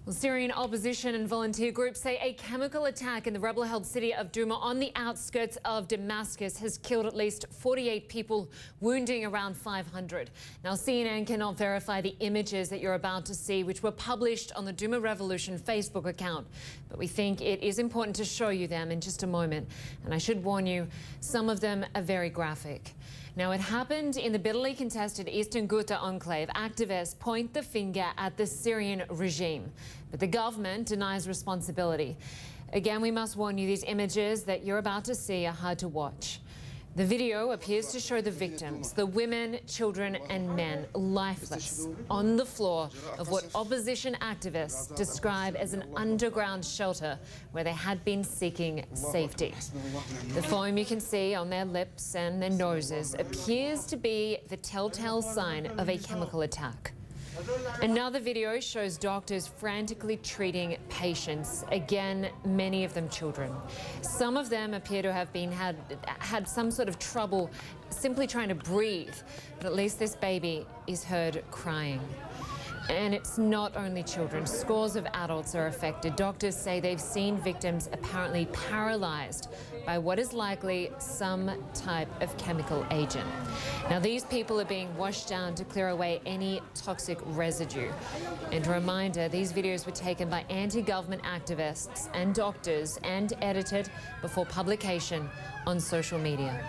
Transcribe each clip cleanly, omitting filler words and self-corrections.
Well, Syrian opposition and volunteer groups say a chemical attack in the rebel-held city of Douma on the outskirts of Damascus has killed at least 48 people, wounding around 500. Now, CNN cannot verify the images that you're about to see, which were published on the Douma Revolution Facebook account. But we think it is important to show you them in just a moment. And I should warn you, some of them are very graphic. Now, it happened in the bitterly contested Eastern Ghouta enclave. Activists point the finger at the Syrian regime, but the government denies responsibility. Again, we must warn you, these images that you're about to see are hard to watch. The video appears to show the victims, the women, children and men, lifeless on the floor of what opposition activists describe as an underground shelter where they had been seeking safety. The foam you can see on their lips and their noses appears to be the telltale sign of a chemical attack. Another video shows doctors frantically treating patients, again, many of them children. Some of them appear to have had some sort of trouble simply trying to breathe, but at least this baby is heard crying. And it's not only children. Scores of adults are affected. Doctors say they've seen victims apparently paralyzed by what is likely some type of chemical agent. Now, these people are being washed down to clear away any toxic residue. And a reminder, these videos were taken by anti-government activists and doctors and edited before publication on social media.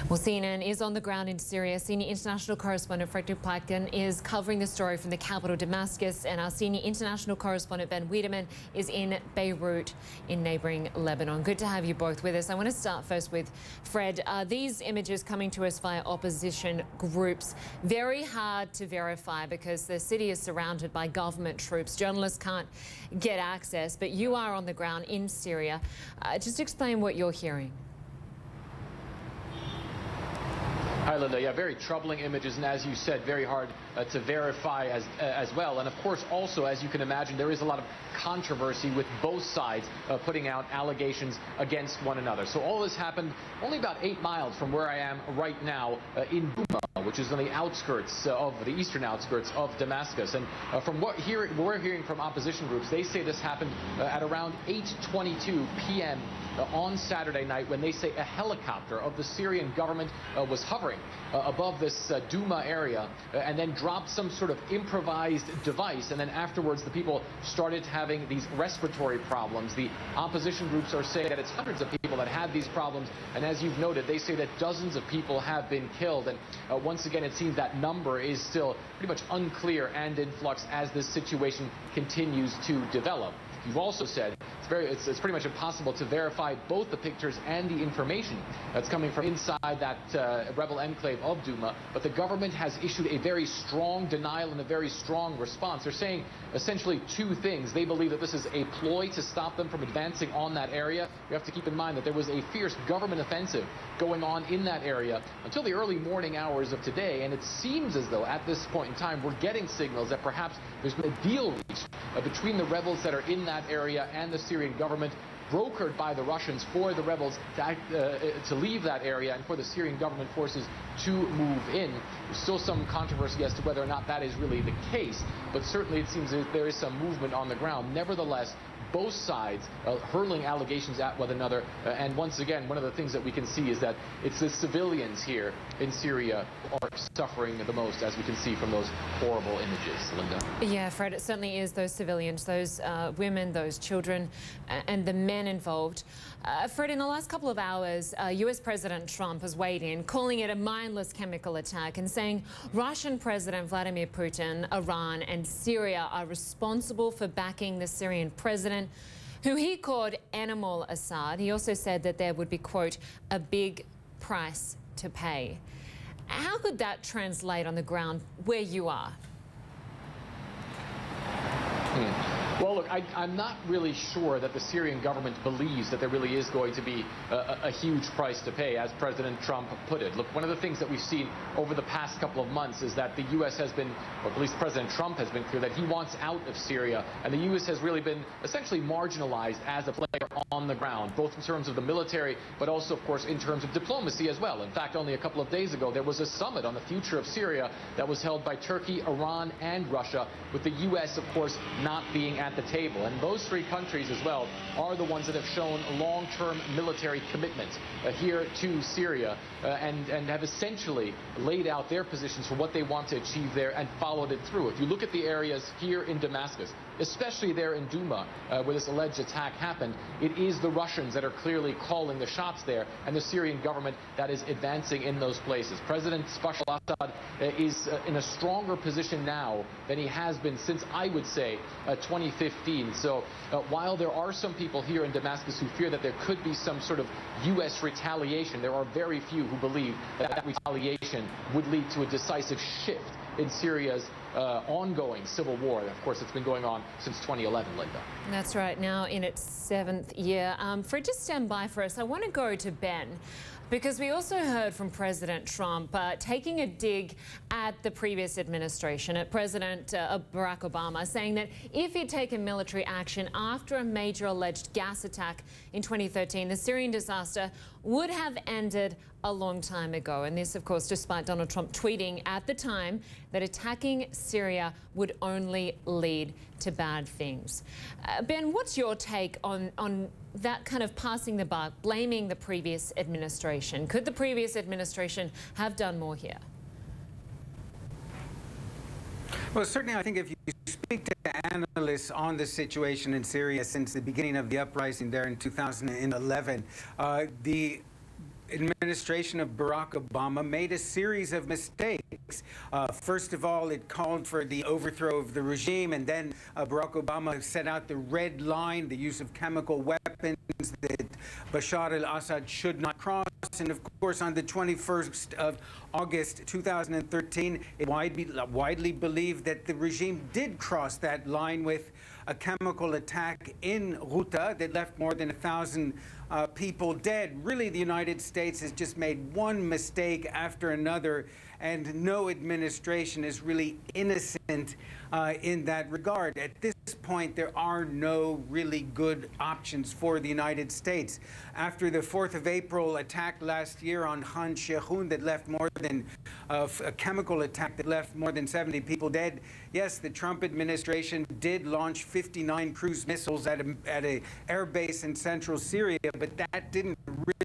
Well, CNN is on the ground in Syria. Senior international correspondent Frederick Platkin is covering the story from the capital, Damascus, and our senior international correspondent Ben Wiedemann is in Beirut in neighboring Lebanon. Good to have you both with us. I want to start first with Fred. These images coming to us via opposition groups, very hard to verify because the city is surrounded by government troops. Journalists can't get access, but you are on the ground in Syria. Just explain what you're hearing. Hi, Linda. Yeah, very troubling images, and as you said, very hard to verify as well. And of course, also, as you can imagine, there is a lot of controversy with both sides putting out allegations against one another. So all this happened only about 8 miles from where I am right now in Douma, which is on the outskirts of the eastern outskirts of Damascus. And from what we're hearing from opposition groups, they say this happened at around 8:22 p.m. On Saturday night, when they say a helicopter of the Syrian government was hovering above this Douma area and then dropped some sort of improvised device, and then afterwards the people started having these respiratory problems. The opposition groups are saying that it's hundreds of people that have these problems, and as you've noted, they say that dozens of people have been killed. And once again, it seems that number is still pretty much unclear and in flux as this situation continues to develop. You've also said it's pretty much impossible to verify both the pictures and the information that's coming from inside that rebel enclave of Douma, but the government has issued a very strong denial and a very strong response. They're saying essentially two things. They believe that this is a ploy to stop them from advancing on that area. We have to keep in mind that there was a fierce government offensive going on in that area until the early morning hours of today, and it seems as though at this point in time we're getting signals that perhaps there's been a deal reached between the rebels that are in that area and the Syrian government, brokered by the Russians for the rebels to leave that area and for the Syrian government forces to move in. There's still some controversy as to whether or not that is really the case, but certainly it seems that there is some movement on the ground. Nevertheless, both sides hurling allegations at one another, and once again, one of the things that we can see is that it's the civilians here in Syria who are suffering the most, as we can see from those horrible images. Linda. Yeah, Fred, it certainly is those civilians, those women, those children, and the men involved. Fred, in the last couple of hours, US President Trump has weighed in, calling it a mindless chemical attack and saying Russian President Vladimir Putin, Iran and Syria are responsible for backing the Syrian president, who he called Animal Assad. He also said that there would be, quote, a big price to pay. How could that translate on the ground where you are? Well, look, I'm not really sure that the Syrian government believes that there really is going to be a huge price to pay, as President Trump put it. Look, one of the things that we've seen over the past couple of months is that the U.S. has been, or at least President Trump has been clear that he wants out of Syria, and the U.S. has really been essentially marginalized as a player on the ground, both in terms of the military, but also, of course, in terms of diplomacy as well. In fact, only a couple of days ago, there was a summit on the future of Syria that was held by Turkey, Iran, and Russia, with the U.S., of course, not being at the table. And those three countries as well are the ones that have shown long-term military commitment here to Syria and have essentially laid out their positions for what they want to achieve there and followed it through. If you look at the areas here in Damascus, especially there in Douma, where this alleged attack happened, it is the Russians that are clearly calling the shots there, and the Syrian government that is advancing in those places. President Bashar al-Assad is in a stronger position now than he has been since, I would say, 2015. So while there are some people here in Damascus who fear that there could be some sort of U.S. retaliation, there are very few who believe that that retaliation would lead to a decisive shift in Syria's ongoing civil war. Of course, it's been going on since 2011, Linda. That's right, now in its 7th year. Fred, just stand by for us. I want to go to Ben, because we also heard from President Trump taking a dig at the previous administration, at President Barack Obama, saying that if he'd taken military action after a major alleged gas attack in 2013, the Syrian disaster would have ended a long time ago. And this, of course, despite Donald Trump tweeting at the time that attacking Syria would only lead to bad things. Ben, what's your take on that kind of passing the buck, blaming the previous administration? Could the previous administration have done more here? Well, certainly I think if you speak to analysts on the situation in Syria since the beginning of the uprising there in 2011, the administration of Barack Obama made a series of mistakes. First of all, it called for the overthrow of the regime, and then Barack Obama set out the red line, the use of chemical weapons that Bashar al-Assad should not cross. And of course, on the 21st of August 2013, it widely believed that the regime did cross that line with a chemical attack in Ghouta that left more than 1,000 people dead. Really, the United States has just made one mistake after another, and no administration is really innocent in that regard. At this point, there are no really good options for the United States. After the 4th of April attack last year on Khan Sheikhoun that left more than a chemical attack that left more than 70 people dead, yes, the Trump administration did launch 59 cruise missiles at a air base in central Syria, but that didn't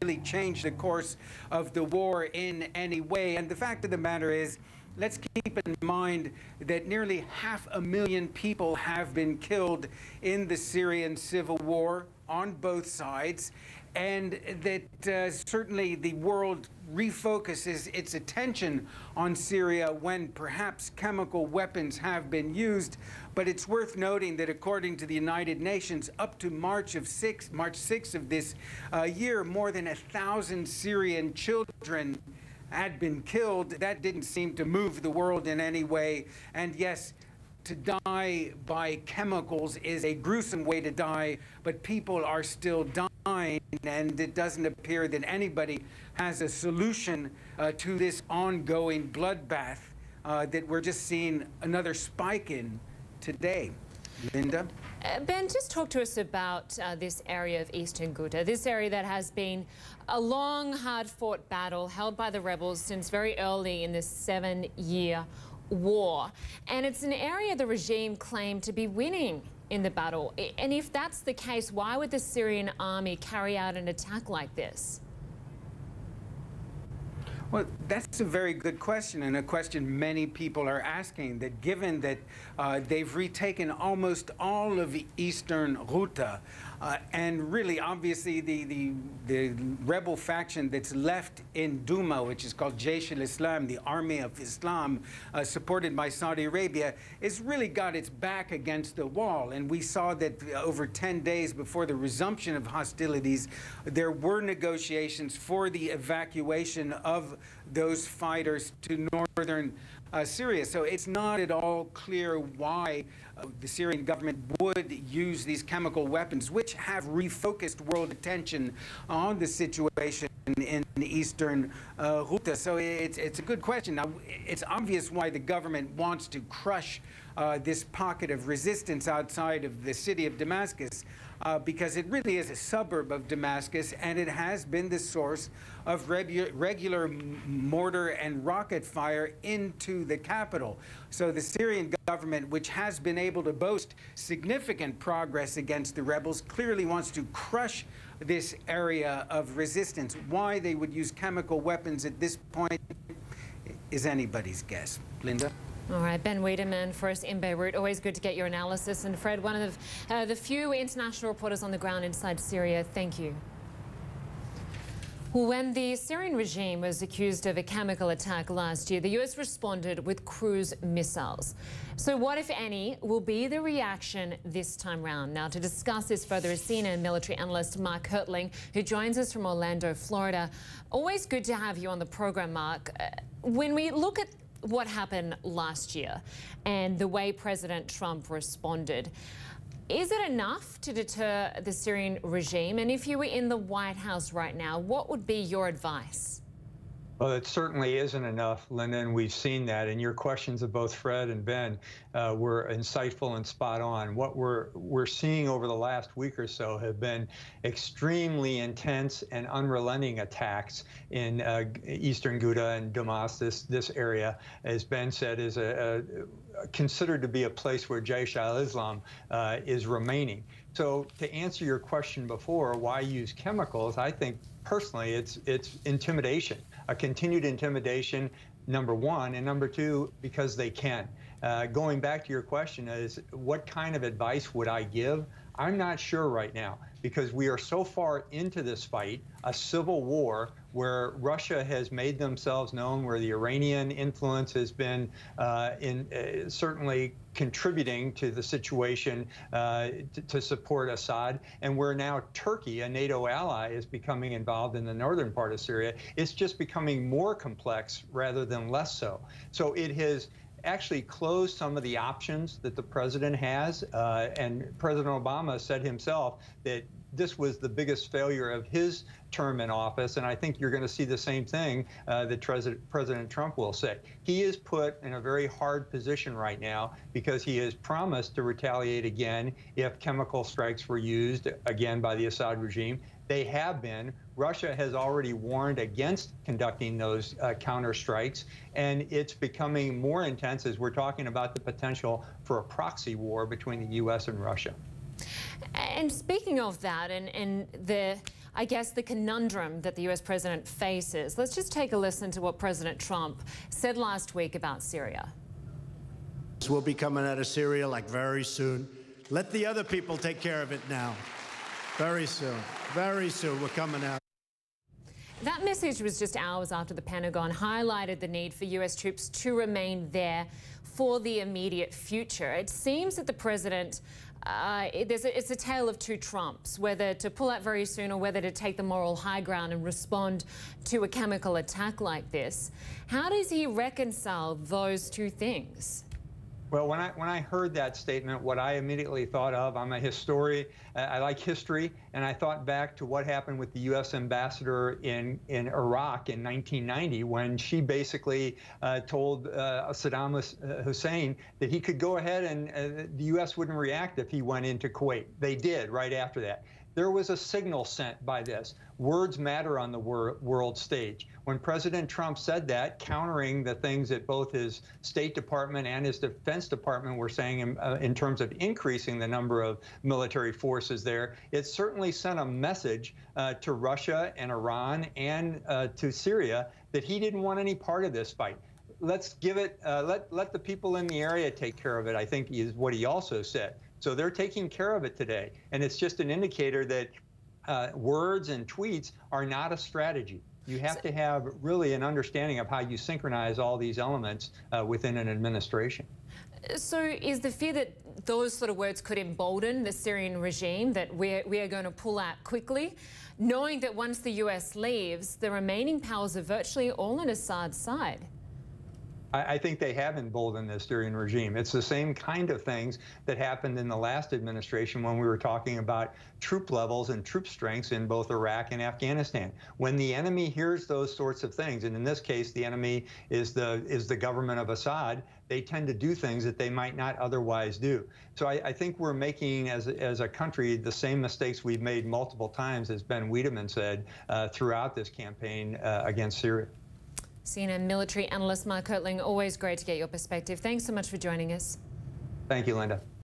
really change the course of the war in any way. And the fact of the matter is, let's keep in mind that nearly 500,000 people have been killed in the Syrian civil war on both sides, and that certainly the world refocuses its attention on Syria when perhaps chemical weapons have been used. But it's worth noting that according to the United Nations, up to March 6th of this year, more than 1,000 Syrian children had been killed. That didn't seem to move the world in any way. And yes, to die by chemicals is a gruesome way to die, but people are still dying, and it doesn't appear that anybody has a solution to this ongoing bloodbath that we're just seeing another spike in today. Linda? Ben, just talk to us about this area of eastern Ghouta, this area that has been a long, hard-fought battle held by the rebels since very early in this 7-year war. And it's an area the regime claimed to be winning in the battle. And if that's the case, why would the Syrian army carry out an attack like this? Well, that's a very good question, and a question many people are asking, that given that they've retaken almost all of eastern Ghouta, and really, obviously, the rebel faction that's left in Douma, which is called Jaish al-Islam, the Army of Islam, supported by Saudi Arabia, has really got its back against the wall. And we saw that over 10 days before the resumption of hostilities, there were negotiations for the evacuation of those fighters to northern Syria. So it's not at all clear why the Syrian government would use these chemical weapons, which have refocused world attention on the situation in eastern Ghouta. So it's a good question. Now, it's obvious why the government wants to crush this pocket of resistance outside of the city of Damascus, because it really is a suburb of Damascus, and it has been the source of regular mortar and rocket fire into the capital. So the Syrian government, which has been able to boast significant progress against the rebels, clearly wants to crush this area of resistance. Why they would use chemical weapons at this point is anybody's guess. Linda? All right, Ben Wiedemann for us in Beirut. Always good to get your analysis. And Fred, one of the few international reporters on the ground inside Syria, thank you. When the Syrian regime was accused of a chemical attack last year, the U.S. responded with cruise missiles. So what, if any, will be the reaction this time round? Now, to discuss this further is CNN military analyst Mark Hertling, who joins us from Orlando, Florida. Always good to have you on the program, Mark. When we look at what happened last year and the way President Trump responded, is it enough to deter the Syrian regime? And if you were in the White House right now, what would be your advice? Well, it certainly isn't enough, Linda, and we've seen that. And your questions of both Fred and Ben were insightful and spot on. What we're seeing over the last week or so have been extremely intense and unrelenting attacks in eastern Ghouta and Douma. This area, as Ben said, is considered to be a place where Jaish al-Islam is remaining. So to answer your question before, why use chemicals, I think personally it's intimidation, a continued intimidation, number one, and number two, because they can. Going back to your question is, what kind of advice would I give? I'm not sure right now, because we are so far into this fight, a civil war, where Russia has made themselves known, where the Iranian influence has been certainly contributing to the situation to support Assad, and where now Turkey, a NATO ally, is becoming involved in the northern part of Syria. It's just becoming more complex rather than less so. So it has actually closed some of the options that the president has, and President Obama said himself that this was the biggest failure of his term in office, and I think you're going to see the same thing that President Trump will say. He is put in a very hard position right now because he has promised to retaliate again if chemical strikes were used again by the Assad regime. They have been. Russia has already warned against conducting those counter strikes, and it's becoming more intense as we're talking about the potential for a proxy war between the U.S. and Russia. And speaking of that, and I guess the conundrum that the U.S. president faces, let's just take a listen to what President Trump said last week about Syria. We'll be coming out of Syria like very soon. Let the other people take care of it now. Very soon. Very soon we're coming out. That message was just hours after the Pentagon highlighted the need for U.S. troops to remain there for the immediate future. It seems that the president, it's a tale of two Trumps, whether to pull out very soon or whether to take the moral high ground and respond to a chemical attack like this. How does he reconcile those two things? Well, when I heard that statement, what I immediately thought of, I'm a historian, I like history, and I thought back to what happened with the U.S. ambassador in Iraq in 1990, when she basically told Saddam Hussein that he could go ahead and the U.S. wouldn't react if he went into Kuwait. They did right after that. There was a signal sent by this. Words matter on the world stage. When President Trump said that, countering the things that both his State Department and his Defense Department were saying in terms of increasing the number of military forces there, it certainly sent a message to Russia and Iran and to Syria that he didn't want any part of this fight. Let's give it, let the people in the area take care of it, I think is what he also said. So they're taking care of it today. And it's just an indicator that words and tweets are not a strategy. You have to have really an understanding of how you synchronize all these elements within an administration. So is the fear that those sort of words could embolden the Syrian regime, that we are going to pull out quickly, knowing that once the U.S. leaves, the remaining powers are virtually all on Assad's side? I think they have emboldened the Syrian regime. It's the same kind of things that happened in the last administration when we were talking about troop levels and troop strengths in both Iraq and Afghanistan. When the enemy hears those sorts of things, and in this case, the enemy is the government of Assad, they tend to do things that they might not otherwise do. So I think we're making, as a country, the same mistakes we've made multiple times, as Ben Wiedemann said, throughout this campaign against Syria. CNN military analyst Mark Hertling, always great to get your perspective. Thanks so much for joining us. Thank you, Linda.